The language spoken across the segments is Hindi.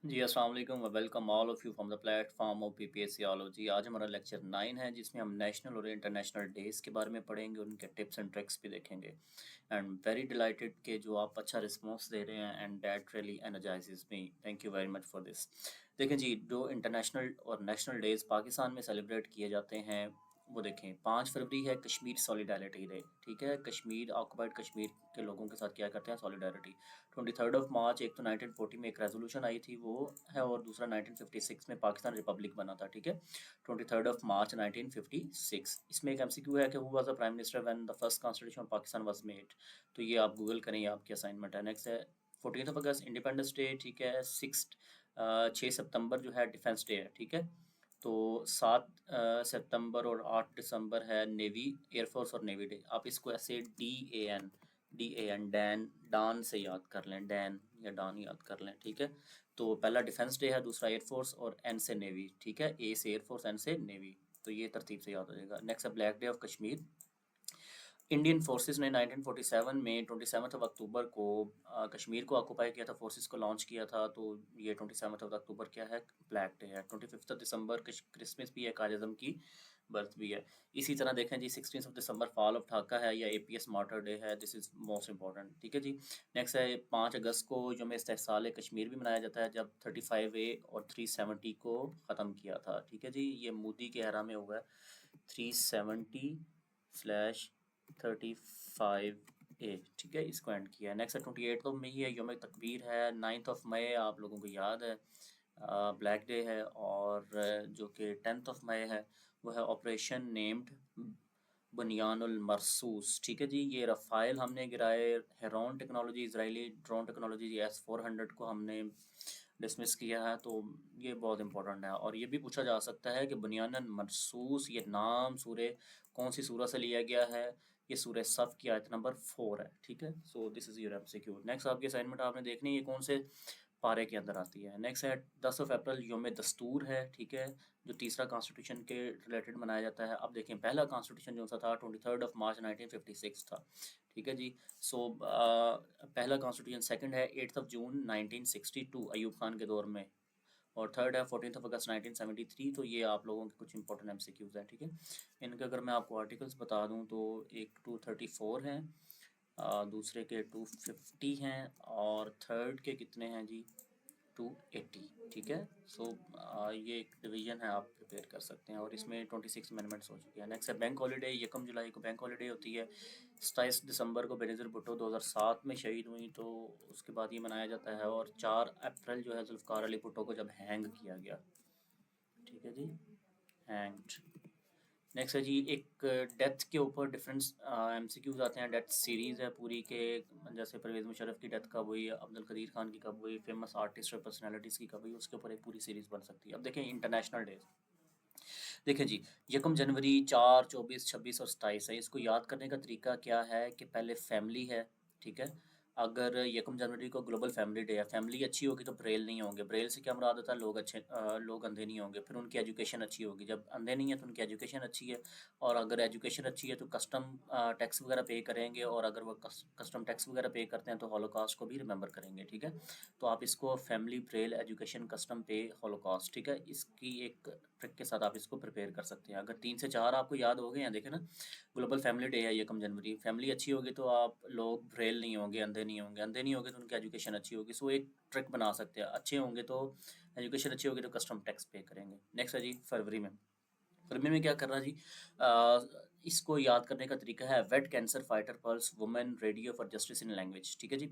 जी, अस्सलाम वालेकुम व welcome all of you from the platform of पीपीएससीओलॉजी। आज हमारा लेक्चर 9 है जिसमें हम नेशनल और इंटरनेशनल डेज़ के बारे में पढ़ेंगे, उनके टिप्स एंड ट्रिक्स भी देखेंगे। एंड वेरी डिलाइटेड कि जो आप अच्छा रिस्पॉन्स दे रहे हैं and that really energises me. Thank you very much for this. देखें जी, जो इंटरनेशनल और नेशनल डेज़ पाकिस्तान में सेलिब्रेट किए जाते हैं वो देखें, 5 फरवरी है कश्मीर सॉलिडारिटी डे। ठीक है, कश्मीर ऑक्युपाइड कश्मीर के लोगों के साथ क्या करते हैं, सॉलिडारिटी। 23 मार्च, एक तो 1940 में एक रेजोल्यूशन आई थी वो है, और दूसरा 1956 में पाकिस्तान रिपब्लिक बना था। ठीक है, 23 मार्च 1956। इसमें एक एमसीक्यू है कि who was the prime minister when the first constitution of Pakistan was made. तो ये आप गूगल करें, ये आपकी असाइनमेंट है। नेक्स्ट है 14 अगस्त इंडिपेंडेंस डे। ठीक है, 6 सितंबर जो है डिफेंस डे है। ठीक है, तो 7 सितंबर और 8 दिसंबर है नेवी, एयरफोर्स और नेवी डे। आप इसको ऐसे डी ए एन डैन, डान से याद कर लें, डैन या डान याद कर लें। ठीक है, तो पहला डिफेंस डे है, दूसरा एयरफोर्स और एन से नेवी। ठीक है, ए से एयरफोर्स, एन से नेवी। तो ये तरतीब से याद हो जाएगा। नेक्स्ट है black day of Kashmir. Indian forces ने 1947 में 27 अक्टूबर को कश्मीर को ऑक्युपाई किया था, फोर्सेस को लॉन्च किया था। तो ये 27 अक्टूबर क्या है, ब्लैक डे है। 25 दिसंबर क्रिसमस भी है, कायद अज़म की बर्थ भी है। इसी तरह देखें जी, 16 दिसंबर फॉल ऑफ ढाका है या एपीएस मार्टर डे है। This is most important. ठीक है जी। नेक्स्ट है 5 अगस्त को यौम इस्तेहसाल कश्मीर भी मनाया जाता है, जब 35A और 370 को ख़त्म किया था। ठीक है जी, ये मोदी के एरा में हुआ है, 370/35A। ठीक है, इसको एंड किया है। नेक्स्ट है 28 मई है, योम तकबीर है। 9 मई आप लोगों को याद है, ब्लैक डे है। और जो कि 10 मई है वो है ऑपरेशन नेम्ड बुनियानुल मरसूस। ठीक है जी, ये रफ़ाइल हमने गिराए, heron technology, Israeli drone technology S-400 को हमने डिसमिस किया है। तो ये बहुत इंपॉर्टेंट है। और ये भी पूछा जा सकता है कि बुनियानन मरसूस ये नाम सूरह कौन सी सूरह से लिया गया है। ये सूरह सफ़ की आयत नंबर 4 है। ठीक है, so this is your MCQ. Next आपकी असाइनमेंट आपने देखनी है, ये कौन से पारे के अंदर आती है। नेक्स्ट है 10 अप्रैल योम दस्तूर है। ठीक है, जो तीसरा कॉन्स्टिट्यूशन के रिलेटेड मनाया जाता है। अब देखें, पहला कॉन्स्टिट्यूशन जो सा था 23 मार्च 1956 था। ठीक है जी। सो पहला कॉन्स्टिट्यूशन। सेकंड है 8 जून 1962 अयूब खान के दौर में। और थर्ड है 14 अगस्त 1973। तो ये आप लोगों के कुछ इंपॉर्टेंट एमसीक्यूज़ हैं। ठीक है, इनके अगर मैं आपको आर्टिकल्स बता दूं तो एक 234 हैं, दूसरे के 250 हैं, और थर्ड के कितने हैं जी, 280। ठीक है, सो ये एक डिवीजन है, आप प्रिपेयर कर सकते हैं। और इसमें 26 अमेंडमेंट्स हो चुके हैं। नेक्स्ट है बैंक हॉलीडे। 1 जुलाई को बैंक हॉलीडे होती है। 27 दिसंबर को बेनज़ीर भुट्टो 2007 में शहीद हुई, तो उसके बाद ये मनाया जाता है। और 4 अप्रैल जो है जुल्फ़िकार अली भुट्टो को जब हैंग किया गया। ठीक है जी, हैंग्ड। नेक्स्ट है जी, एक डेथ के ऊपर डिफरेंट एमसीक्यूज आते हैं। डेथ सीरीज़ है पूरी के, जैसे परवेज़ मुशर्रफ की डेथ कब हुई, अब्दुल कदीर खान की कब हुई, फेमस आर्टिस्ट और पर्सनालिटीज़ की कब हुई, उसके ऊपर एक पूरी सीरीज़ बन सकती है। अब देखें इंटरनेशनल डेज। देखें जी, 1 जनवरी, 4, 24, 26 और 27 है। इसको याद करने का तरीका क्या है कि पहले फैमिली है। ठीक है, अगर 1 जनवरी को ग्लोबल फैमिली डे है, फैमिली अच्छी होगी तो ब्रेल नहीं होंगे। ब्रेल से क्या मुराद होता है, लोग अंधे नहीं होंगे। फिर उनकी एजुकेशन अच्छी होगी, जब अंधे नहीं है तो उनकी एजुकेशन अच्छी है। और अगर एजुकेशन अच्छी है तो कस्टम टैक्स वगैरह पे करेंगे, और अगर वो कस्टम टैक्स वगैरह पे करते हैं तो हॉलोकॉस्ट को भी रिमेंबर करेंगे। ठीक है, तो आप इसको फैमिली, ब्रेल, एजुकेशन, कस्टम पे, हॉलोकॉस्ट, ठीक है, इसकी एक ट्रिक के साथ आप इसको प्रिपेयर कर सकते हैं। अगर 3 से 4 आपको याद हो गए हैं, देखें ना, ग्लोबल फैमिली डे है 1 जनवरी। फैमिली अच्छी होगी तो आप लोग ब्रेल नहीं होंगे, अंधे नहीं होंगे, अंधे नहीं होंगे तो उनकी एजुकेशन अच्छी होगी। सो एक ट्रिक बना सकते हैं, अच्छे होंगे तो एजुकेशन अच्छी होगी तो कस्टम टैक्स पे करेंगे। नेक्स्ट है जी फरवरी में। फरवरी में क्या करना जी, इसको याद करने का तरीका है weight cancer fighter plus women radio for justice in language. ठीक है जी।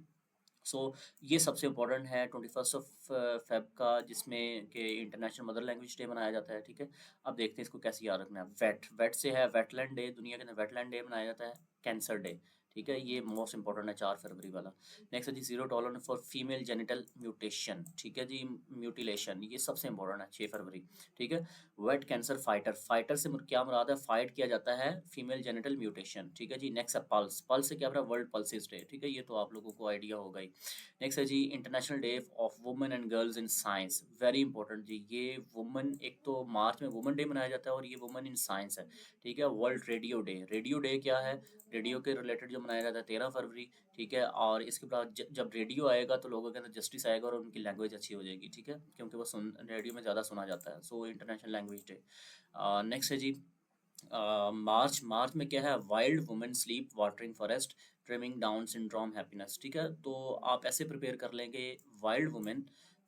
सो ये सबसे इम्पोर्टेंट है 21 फेब का, जिसमें कि इंटरनेशनल मदर लैंग्वेज डे मनाया जाता है। ठीक है, अब देखते हैं इसको कैसे याद रखना है। वेट, वेट से है वेटलैंड डे, दुनिया के अंदर वेटलैंड डे मनाया जाता है। कैंसर डे, ठीक है, ये मोस्ट इंपॉर्टेंट है 4 फरवरी वाला। नेक्स्ट है जी zero tolerance for female genital mutation. ठीक है जी, म्यूटिलेशन, ये सबसे इंपॉर्टेंट है 6 फरवरी। ठीक है, वेट कैंसर फाइटर, फाइटर से क्या मुराद है, फाइट किया जाता है फीमेल जेनिटल म्यूटेशन। ठीक है जी। नेक्स्ट है पल्स, पल्स से क्या रहा, वर्ल्ड पल्सिस डे। ठीक है, ये तो आप लोगों को आइडिया होगा ही। नेक्स्ट है जी international day of women and girls in science, very important जी। ये वुमेन, एक तो मार्च में वुमेन डे मनाया जाता है, और ये वुमेन इन साइंस है। ठीक है, world radio day, radio day क्या है, रेडियो के रिलेटेड जो मनाया जाता है 13 फरवरी, ठीक है। और इसके बाद जब रेडियो आएगा तो लोगों के अंदर जस्टिस आएगा और उनकी लैंग्वेज अच्छी हो जाएगी, ठीक है, क्योंकि वो रेडियो में ज़्यादा सुना जाता है। So international language day. Next है जी मार्च। मार्च में क्या है, wild women sleep watering forest trimming down syndrome happiness, ठीक है। तो आप ऐसे प्रिपेयर कर लेंगे, वाइल्ड वुमेन,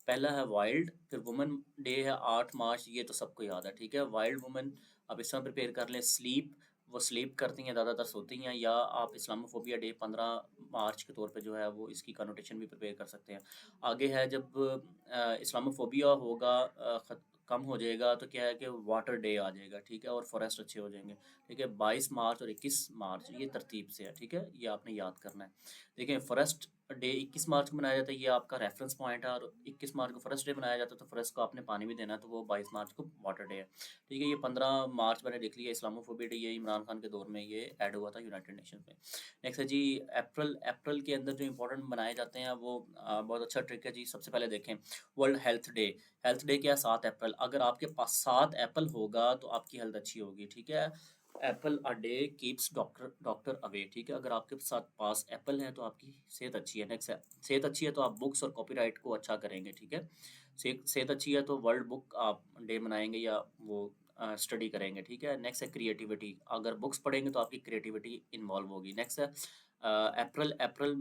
पहला है वाइल्ड, फिर वुमेन डे है 8 मार्च, ये तो सबको याद है, ठीक है। वाइल्ड वुमेन आप इस तरह प्रिपेयर कर लें। स्लीप, वो स्लीप करती हैं, ज़्यादातर सोती हैं। या आप इस्लामोफोबिया डे 15 मार्च के तौर पे जो है वो इसकी कनोटेशन भी प्रिपेयर कर सकते हैं। आगे है जब इस्लामोफोबिया होगा कम हो जाएगा तो क्या है कि वाटर डे आ जाएगा, ठीक है, और फॉरेस्ट अच्छे हो जाएंगे, ठीक है। 22 मार्च और 21 मार्च ये तरतीब से है, ठीक है, ये आपने याद करना है। देखें, फॉरेस्ट डे 21 मार्च को मनाया जाता है, ये आपका रेफरेंस पॉइंट है। और 21 मार्च को फॉरेस्ट डे मनाया जाता है, तो फॉरेस्ट को आपने पानी भी देना है, तो वो 22 मार्च को वाटर डे है, ठीक है। ये 15 मार्च मैंने देख लिया, इस्लामोफोबिया डे, ये इमरान खान के दौर में ये ऐड हुआ था यूनाइटेड नेशन में। नेक्स्ट है जी अप्रैल। अप्रैल के अंदर जो इंपॉर्टेंट बनाए जाते हैं वो बहुत अच्छा ट्रिक है जी। सबसे पहले देखें, world health day. Health day क्या है, 7 अप्रैल। अगर आपके पास 7 एप्पल होगा तो आपकी हेल्थ अच्छी होगी, ठीक है। Apple a day keeps doctor doctor away, ठीक है। अगर आपके साथ पास एप्पल है तो आपकी सेहत अच्छी है। नेक्स्ट है, सेहत अच्छी है तो आप बुक्स और कॉपीराइट को अच्छा करेंगे, ठीक है। सेहत अच्छी है तो वर्ल्ड बुक आप डे मनाएंगे या वो स्टडी करेंगे, ठीक है। नेक्स्ट है क्रिएटिविटी, अगर बुक्स पढ़ेंगे तो आपकी क्रिएटिविटी इन्वॉल्व होगी। नेक्स्ट है अप्रैल। अप्रैल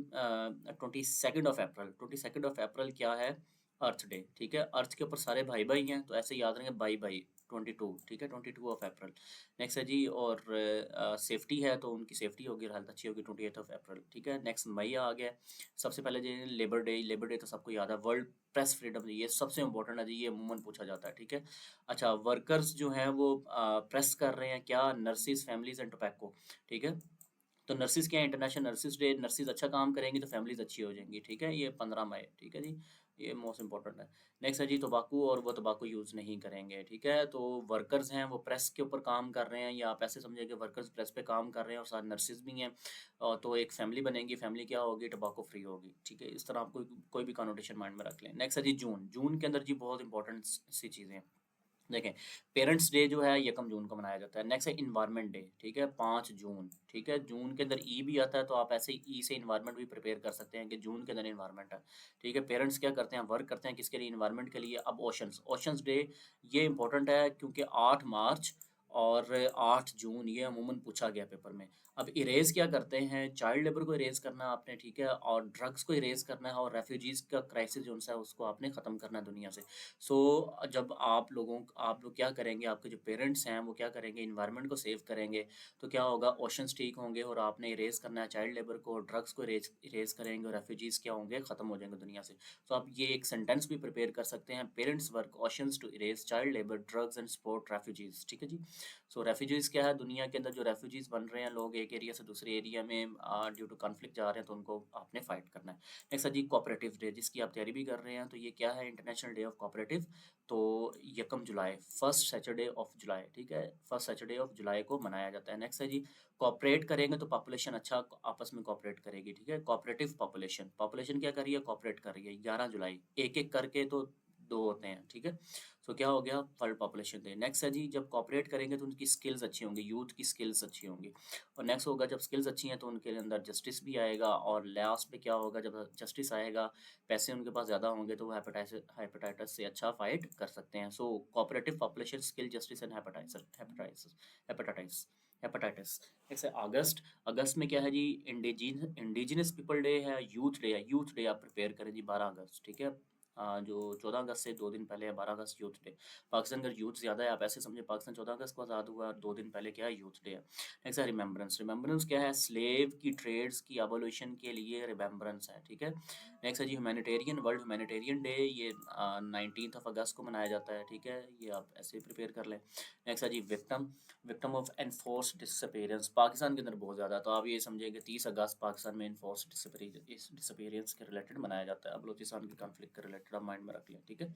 22 ऑफ अप्रैल क्या है, अर्थ डे, ठीक है। अर्थ के ऊपर सारे भाई भाई हैं तो ऐसे याद रहेंगे, भाई भाई 22, ठीक है, 22 ऑफ अप्रैल। नेक्स्ट है जी, और सेफ्टी है तो उनकी सेफ्टी होगी और हेल्थ अच्छी होगी, 28 ऑफ अप्रैल, ठीक है। नेक्स्ट मई आ गया। सबसे पहले जी लेबर डे। लेबर डे तो सबको याद है। वर्ल्ड प्रेस फ्रीडम डे, ये सबसे इंपॉर्टेंट है जी, ये अमूमन पूछा जाता है, ठीक है। अच्छा, वर्कर्स जो हैं वो प्रेस कर रहे हैं क्या, नर्सिस, फैमिलीज एंड टोबैको, ठीक है। तो नर्सिस क्या है, इंटरनेशनल नर्सिस डे। नर्सिस अच्छा काम करेंगी तो फैमिलीज अच्छी हो जाएंगी, ठीक है। ये 15 मई, ठीक है जी, ये मोस्ट इंपॉर्टेंट है। नेक्स्ट है जी तंबाकू, और वो तंबाकू यूज़ नहीं करेंगे, ठीक है। तो वर्कर्स हैं वो प्रेस के ऊपर काम कर रहे हैं, या आप ऐसे समझिए कि वर्कर्स प्रेस पे काम कर रहे हैं और साथ नर्सिस भी हैं। तो एक फैमिली बनेगी, फैमिली क्या होगी, टंबाकू फ्री होगी, ठीक है। इस तरह आप कोई भी कॉनोटेशन माइंड में रख लें। नेक्स्ट है जी जून। जून के अंदर जी बहुत इंपॉर्टेंट सी चीज़ें हैं। देखें, पेरेंट्स डे जो है 1 जून को मनाया जाता है। नेक्स्ट है इन्वायरमेंट डे, ठीक है, 5 जून, ठीक है। जून के अंदर ई भी आता है तो आप ऐसे ही ई से इन्वायरमेंट भी प्रिपेयर कर सकते हैं कि जून के अंदर इन्वायरमेंट है, ठीक है। पेरेंट्स क्या करते हैं, वर्क करते हैं किसके लिए, इन्वायरमेंट के लिए। अब ओशंस, ओशंस डे ये इंपॉर्टेंट है क्योंकि 8 मार्च और 8 जून ये अमूमन पूछा गया पेपर में। अब इरेज क्या करते हैं, चाइल्ड लेबर को इरेज करना है आपने, ठीक है, और ड्रग्स को इरेज करना है, और रेफ्यूजीज का क्राइसिस जो है उसको आपने ख़त्म करना है दुनिया से। सो जब आप लोग क्या करेंगे, आपके जो पेरेंट्स हैं वो क्या करेंगे, इन्वायरमेंट को सेव करेंगे, तो क्या होगा, ओशंस ठीक होंगे, और आपने इरेज करना है चाइल्ड लेबर को, ड्रग्स को इरेज इरेज करेंगे, और रेफ्यूजीज़ क्या होंगे, ख़त्म हो जाएंगे दुनिया से। तो आप ये एक सेंटेंस भी प्रिपेयर कर सकते हैं, parents work oceans to erase child labour, drugs and support refugees, ठीक है जी। सो रेफ्यूजीज़ क्या है, दुनिया के अंदर जो रेफ्यूजीज़ बन रहे हैं लोग, एक एरिया से दूसरे एरिया में ड्यू टू कॉन्फ्लिक्ट जा रहे हैं, तो उनको आपने फाइट करना है। नेक्स्ट है जी कोऑपरेटिव डे, जिसकी आप तैयारी भी कर रहे हैं, तो ये क्या है, इंटरनेशनल डे ऑफ कोऑपरेटिव। तो 1 जुलाई, फर्स्ट सैटरडे ऑफ जुलाई, ठीक है, फर्स्ट सैटरडे ऑफ जुलाई को मनाया जाता है। नेक्स्ट है जी कॉपरेट करेंगे तो पॉपुलेशन अच्छा आपस में कॉपरेट करेगी, ठीक है। कॉपरेटिव पॉपुलेशन, पॉपुलेशन क्या कर रही है, कॉपरेट कर रही है। 11 जुलाई, एक एक करके तो दो होते हैं, ठीक है। सो क्या हो गया, वर्ल्ड पॉपुलेशन डे। नेक्स्ट है जी जब कॉपरेट करेंगे तो उनकी स्किल्स अच्छी होंगी, यूथ की स्किल्स अच्छी होंगी। और नेक्स्ट होगा जब स्किल्स अच्छी हैं तो उनके अंदर जस्टिस भी आएगा। और लास्ट में क्या होगा, जब जस्टिस आएगा, पैसे उनके पास ज़्यादा होंगे तो वो हेपेटाइटिस से अच्छा फाइट कर सकते हैं। सो cooperative population skill justice and hepatitis hepatitis. Next है अगस्त। अगस्त में क्या है जी, इंडिजिनस पीपल डे है, यूथ डे है। यूथ डे आप प्रिपेयर करें जी 12 अगस्त, ठीक है। जो 14 अगस्त से 2 दिन पहले है 12 अगस्त यूथ डे। पाकिस्तान का यूथ ज़्यादा है, आप ऐसे समझे पाकिस्तान 14 अगस्त को आज़ाद हुआ और 2 दिन पहले क्या है, यूथ डे है। नेक्स्ट है रिमेम्बरेंस। रिमेम्बरेंस क्या है, स्लेव की ट्रेड्स की एबोलिशन के लिए रिमेम्बरेंस है, ठीक है। नेक्स्ट है जी ह्यूमैनिटेरियन, वर्ल्ड ह्यूमैनिटेरियन डे, ये 19 अगस्त को मनाया जाता है, ठीक है, ये आप ऐसे प्रिपेयर कर लें। नेक्स्ट है जी victim. Victim of enforce disappearance, Pakistan के अंदर बहुत ज़्यादा, तो आप ये समझिए कि 30 अगस्त पाकिस्तान में इन्फोर्स डिसअपेरेंस के रिलेटेड मनाया जाता है। बलूचिस्तान के कॉन्फ्लिक्ट के रिलेटेड आप माइंड में रख लें, ठीक है।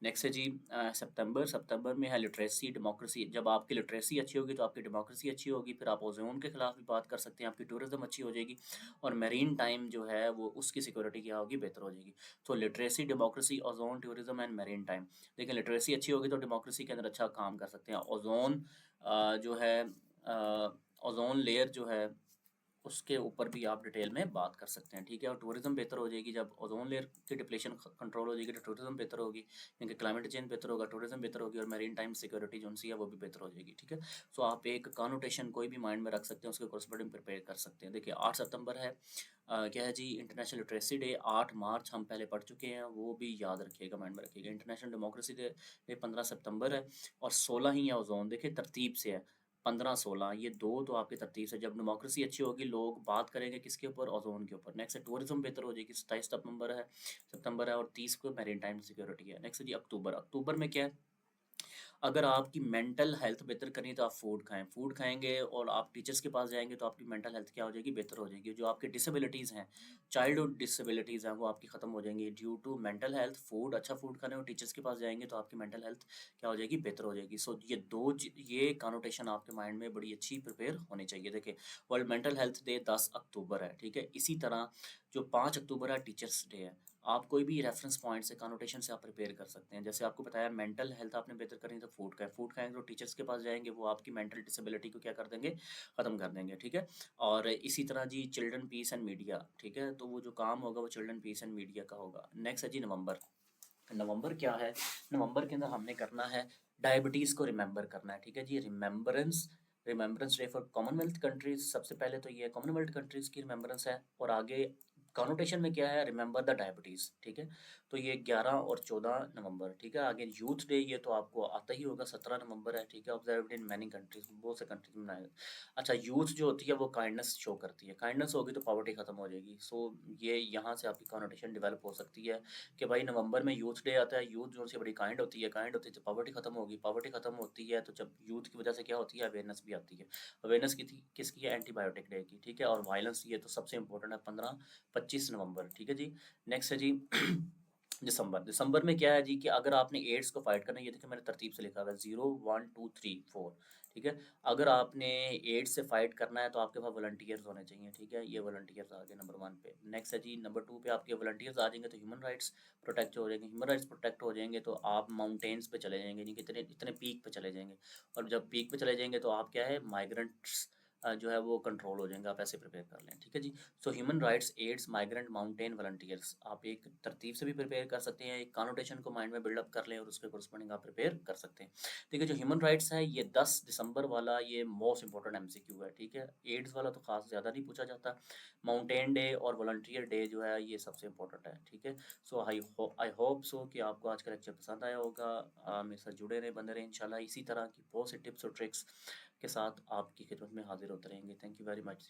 नेक्स्ट है जी सितंबर। सितंबर में है लिटरेसी डेमोक्रेसी। जब आपकी लिटरेसी अच्छी होगी तो आपकी डेमोक्रेसी अच्छी होगी, फिर आप ओजोन के खिलाफ भी बात कर सकते हैं, आपकी टूरिज्म अच्छी हो जाएगी, और मेरीन टाइम जो है वो उसकी सिक्योरिटी क्या होगी, बेहतर हो जाएगी। तो literacy, democracy, ozone, tourism and marine time. देखिए लिटरेसी अच्छी होगी तो डेमोक्रेसी के अंदर अच्छा काम कर सकते हैं। ओजोन जो है ओजोन लेयर जो है उसके ऊपर भी आप डिटेल में बात कर सकते हैं, ठीक है। और टूरिज्म बेहतर हो जाएगी जब ओजोन लेयर की डिप्लेशन कंट्रोल हो जाएगी तो टूरिज्म बेहतर होगी, क्योंकि क्लाइमेट चेंज बेहतर होगा, टूरिज्म बेहतर होगी और मैरीन टाइम सिक्योरिटी जो सी है वो भी बेहतर हो जाएगी, ठीक है। सो आप एक कॉनोटेशन कोई भी माइंड में रख सकते हैं, उसके कोरस्पोंडिंग प्रिपेयर कर सकते हैं। देखिए 8 सितंबर है, क्या है जी, इंटरनेशनल लिटरेसी डे। 8 मार्च हम पहले पढ़ चुके हैं, वो भी याद रखिएगा, माइंड में रखिएगा। इंटरनेशनल डेमोक्रेसी डे 15 सितंबर है, और 16 ही है ओजोन। देखिए तरतीब से है, 15-16 ये दो तो आपकी तरतीब से, जब डेमोक्रेसी अच्छी होगी लोग बात करेंगे किसके ऊपर, ओजोन के ऊपर। नेक्स्ट है टूरिज्म बेहतर हो जाएगी, 27 सितंबर है और 30 को मैरीन टाइम सिक्योरिटी है। नेक्स्ट है जी अक्टूबर। अक्टूबर में क्या है, अगर आपकी मेंटल हेल्थ बेहतर करनी है तो आप फूड खाएं, फूड खाएंगे और आप टीचर्स के पास जाएंगे तो आपकी मेंटल हेल्थ क्या हो जाएगी, बेहतर हो जाएगी। जो आपकी डिसेबिलिटीज़ हैं, चाइल्डहुड डिसेबिलिटीज़ हैं, वो आपकी ख़त्म हो जाएंगी due to mental health. Food, अच्छा फूड खाने और टीचर्स के पास जाएंगे तो आपकी मेंटल हेल्थ क्या हो जाएगी, बेहतर हो जाएगी। सो ये कॉनोटेशन आपके माइंड में बड़ी अच्छी प्रिपेयर होनी चाहिए। देखिए वर्ल्ड मेंटल हेल्थ डे 10 अक्टूबर है, ठीक है। इसी तरह जो 5 अक्टूबर है टीचर्स डे है। आप कोई भी रेफरेंस पॉइंट से, कॉनोटेशन से आप प्रिपेयर कर सकते हैं। जैसे आपको बताया मेंटल हेल्थ आपने बेहतर करनी है तो फूड खाएं, फूड खाएंगे तो टीचर्स के पास जाएंगे, वो आपकी मेंटल डिसेबिलिटी को क्या कर देंगे, ख़त्म कर देंगे, ठीक है। और इसी तरह जी चिल्ड्रन पीस एंड मीडिया, ठीक है, तो वो जो काम होगा वो चिल्ड्रन पीस एंड मीडिया का होगा। नेक्स्ट है जी नवंबर। नवंबर क्या है, नवंबर के अंदर हमने करना है डायबिटीज़ को रिमेंबर करना है, ठीक है जी। Remembrance day for Commonwealth countries. सबसे पहले तो ये कॉमनवेल्थ कंट्रीज़ की रिमेंबरेंस है, और आगे कॉनोटेशन में क्या है, रिमेंबर द डायबिटीज़, ठीक है। तो ये 11 और 14 नवंबर, ठीक है। आगे यूथ डे, ये तो आपको आता ही होगा, 17 नवंबर है, ठीक है। ऑब्जर्व्ड इन मैनी कंट्रीज, बहुत से कंट्रीज में मनाया। अच्छा यूथ जो होती है वो काइंडनेस शो करती है, काइंडनेस होगी तो पॉवर्टी खत्म हो जाएगी। सो ये यहाँ से आपकी कॉनोटेशन डेवलप हो सकती है कि भाई नवंबर में यूथ डे आता है, यूथ जो सी बड़ी काइंड होती है, काइंड होती है तो पॉवर्टी खत्म होगी, पॉवर्टी खत्म होती है तो जब यूथ की वजह से क्या होती है, अवेयरनेस भी आती है। अवेयरनेस की थी किसकी है, एंटीबायोटिक डे की, ठीक है। और वायलेंस ये तो सबसे इंपॉर्टेंट है, 15-25 नवंबर, ठीक है जी। नेक्स्ट है जी दिसंबर। दिसंबर में क्या है जी कि अगर आपने एड्स को फाइट करना है, ये देखिए मैंने तरतीब से लिखा हुआ है 0 1 2 3 4, ठीक है। अगर आपने एड्स से फाइट करना है तो आपके पास वॉलंटियर्स होने चाहिए, ठीक है। ये वॉलंटियर्स आ गए नंबर 1 पे। नेक्स्ट है जी नंबर 2 पे आपके वॉलंटियर्स आ जाएंगे तो ह्यूमन राइट्स प्रोटेक्ट हो जाएंगे। ह्यूमन राइट्स प्रोटेक्ट हो जाएंगे तो आप माउंटेन्स पे चले जाएंगे, नहीं कितने इतने पीक पे चले जाएंगे। और जब पीक पे चले जाएंगे तो आप क्या है, माइग्रेंट्स जो है वो कंट्रोल हो जाएंगे, आप ऐसे प्रिपेयर कर लें, ठीक है जी। So human rights, AIDS, migrant, mountain, volunteers, आप एक तरतीब से भी प्रिपेयर कर सकते हैं, एक कॉनोटेशन को माइंड में बिल्डअप कर लें और उसके कोरस्पॉन्डिंग आप प्रिपेयर कर सकते हैं। ठीक है, जो ह्यूमन राइट्स है ये 10 दिसंबर वाला ये मोस्ट इंपॉर्टेंट एमसीक्यू है, ठीक है। एड्स वाला तो खास ज़्यादा नहीं पूछा जाता। माउंटेन डे और वॉलंटियर डे जो है ये सबसे इंपॉर्टेंट है, ठीक है। सो आई होप सो कि आपको आज का लेक्चर पसंद आया होगा। मेरे साथ जुड़े रहे, बने रहे, इंशाल्लाह इसी तरह की बहुत से टिप्स और ट्रिक्स के साथ आपकी खिदमत में हाजिर होते रहेंगे। Thank you very much.